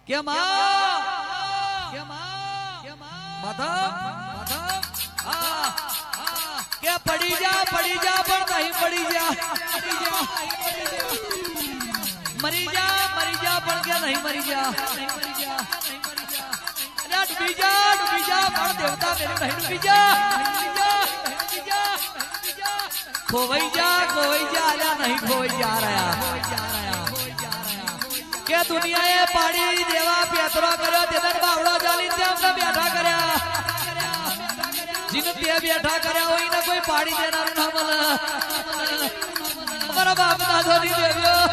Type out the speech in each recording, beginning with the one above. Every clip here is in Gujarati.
કે કે પડી જા પણ નહીં પડી જા મરી જા પણ કે નહીં મરી જા ડૂબી જા પણ દેવતા મેરે નહીં ડૂબી જા ખોવાઈ જા અલ્યા નહીં ખોવાઈ જા રહ્યા કે દુનિયાએ પાડી દેવા પેતરો કર્યો તેદર બાવડો ચાલી તેમને બેઠા કર્યા જીને તે બેઠા કર્યા હોય ને કોઈ પાડી દેનારું ના મળે અમારા બાપ દાદો ની દેવ્યો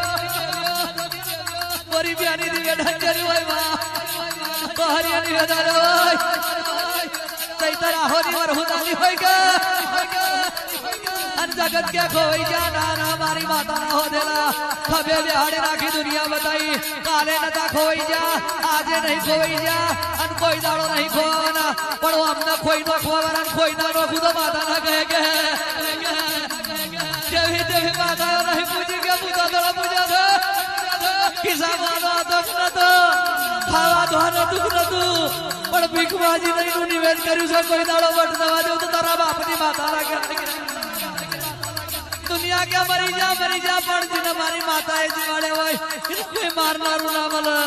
મારી બ્યાની ની બેઠા કર્યું હોય માં હરિયાની વધારે હોય ચૈતર આહોની વરહુદાની હોય કે જગત કે ખોવાઈ જા ના મારી માતા ના હોદેલા ખભે બેહાડી રાખી દુનિયા બતાઈ કાલે નતા ખોવાઈ જા આજે નહીં ખોવાઈ જા અને કોઈ દાડો નહીં ખોવાના પણ અમને કોઈ નો ખોવાના કોઈ ના નો ખુદ માતા ના કહે કે દેવી માતા નહીં પૂજી કે પૂજા દોડા પૂજા દો કિસાવાનો દુઃખ નતો ખાવા દોવાનો દુઃખ નતું પણ ભીખવાજી નહીં નું નિવેદ કર્યું છે કોઈ દાડો વટ દવા દેવ તો તારા બાપની માતા ના કહે દુનિયા કે મરી જા પણ જીને મારી માતા એ જીવાડે હોય એને કોઈ મારનારું ના મળે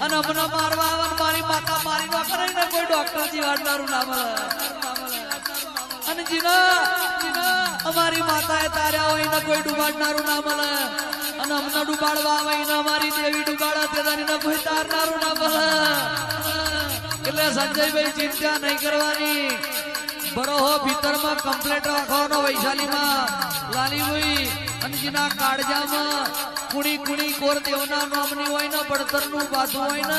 અને અમને મારવા આવે મારી માતા મારી નો કરે ને કોઈ ડોક્ટર જીવાડનારું ના મળે અને જીના અમારી માતા એ તાર્યા હોય ને કોઈ ડુબાડનારું ના મળે અને અમને ડુબાડવા આવે ને અમારી દેવી ડુબાડા તેદાની કોઈ તારનારું ના મળે એટલે સંજયભાઈ ચિંતા નહીં કરવાની બરો હો ભીતરમાં કમ્પ્લેટ રાખવાનો વૈશાલીમાં લાલીભાઈ અને જેના કાળજામાં કુણી કોર દેવના નામની હોય ને પડતરનું બાજુ હોય ને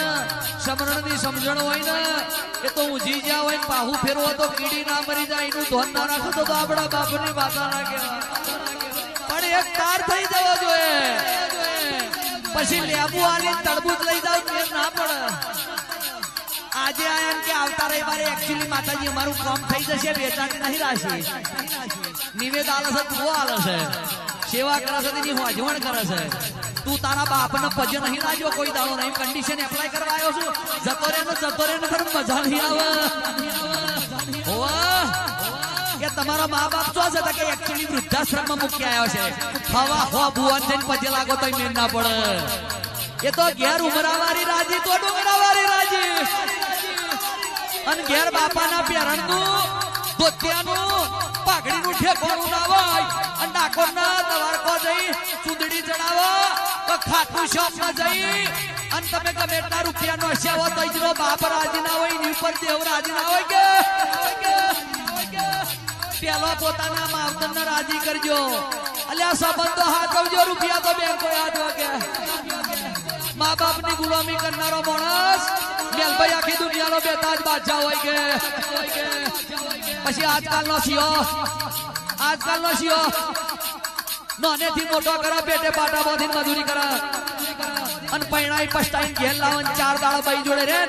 સમરણની સમજણ હોય ને એ તો ઊંઝી જ્યાં હોય ને પાહુ ફેરવો તો કીડી ના મરી જાય એનું ધોન ના રાખો તો આપણા બાપની માતા ના કહેવાય પણ એક તાર થઈ જવો જોઈએ પછી લેબુ આલી તડબૂચ લઈ જાવ તે ના પડે આજે આયા કે આવતા રવિવારે એક્ચ્યુઅલી માતાજી અમારું કામ થઈ જશે વેચાતી નહીં રાશી નિવેદ આલે છે તું આલે છે સેવા કરે છે તેની હોજવણ કરે છે તું તારા બાપને પજ નહીં લાગ્યો કોઈ દાડો નહીં કન્ડિશન એપ્લાય કરવા આવ્યો છું જતો રે ને ખરું મજા નહીં આવે કે તમારા મા બાપ શું છે કે એક્ચ્યુઅલી વૃદ્ધાશ્રમમાં મૂકી આવ્યો છે હવા હો ભુવન થઈને પજે લાગો તો મેન ના પડે એ તો ઘેર ઉમરાવાળી રાજી તો ડુંગરાવાળી રાજી અને ઘેર બાપાના પેરણનું ધોતિયાનું પાઘડીનું ઠેકોણું ના હોય અને ડાકોરના દવારકો જઈ ચૂંદડી ચડાવો તો ખાટું શોપમાં જઈ અને તમે ગમે એટલા રૂપિયાનો હસ્યા હો તો ઈજનો બાપ રાજી ના હોય એની ઉપર દેવ રાજી ના હોય કે પેલો પોતાના માવતરને રાજી કરજો અલ્યા સંબંધો હાથવજો રૂપિયા તો બેંકો યાદ વાગે મા બાપની ગુલામી કરનારો માણસ મેલભાઈ આખી દુનિયાનો બેતાજ બાદશાહ હોય કે પછી આજકાલનો શિયો નાનેથી મોટો કરે પેટે પાટા બાંધીને મજૂરી કરે અને પૈણાઈ પસ્તાઈને ઘેર લાવન 4 દાડા ભાઈ જોડે રે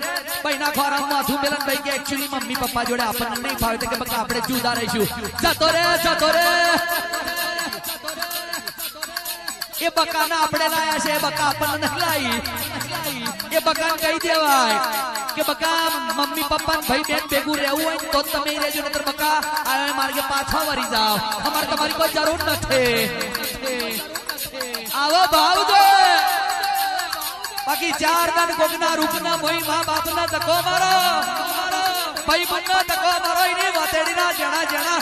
પૈણા ખોરામાં માથું મેલન ભાઈ કે એક્ચ્યુઅલી મમ્મી પપ્પા જોડે આપણને નહીં ફાવે કે બકા આપણે જુદા રહીશું જતો રે એ બકાને આપણે લાયા છે બકા આપણને નહીં લાવી એ બકાને કહી દેવાય કે બકા મમ્મી પપ્પા ભાઈ બેન ભેગું રહેવું હોય તો તમે રહેજો નતર બકા આ માર્ગે પાછા વળી જાઓ અમારે તમારી કોઈ જરૂર નથી આવો ભાવ દો બાકી 4 દાન કોકના રૂપના મોઈ મા બાપના ધક્કો મારો ભાઈ બંને ધક્કો મારો એની વાતેડીના જણા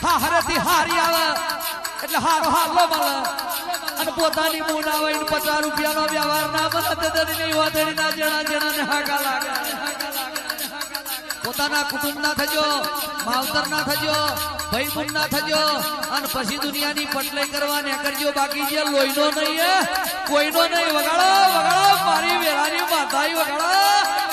હા હરેથી હારી આવે એટલે હારો હાલો મળે અને પોતાની મૂળ આવે 50 રૂપિયાનો વ્યવહાર ના મળે તેની નહીં વાતેડીના જણા ને હાકા લાગે પોતાના કુટુંબ ના થજો માવતર ના થજો ભાઈ બંધ ના થજો અને પછી દુનિયાની પટલાઈ કરવાને કરજો બાકી જે લોહીનો નહીં કોઈનો નહીં વગાડો મારી વેરાની માતાઈ વગાડો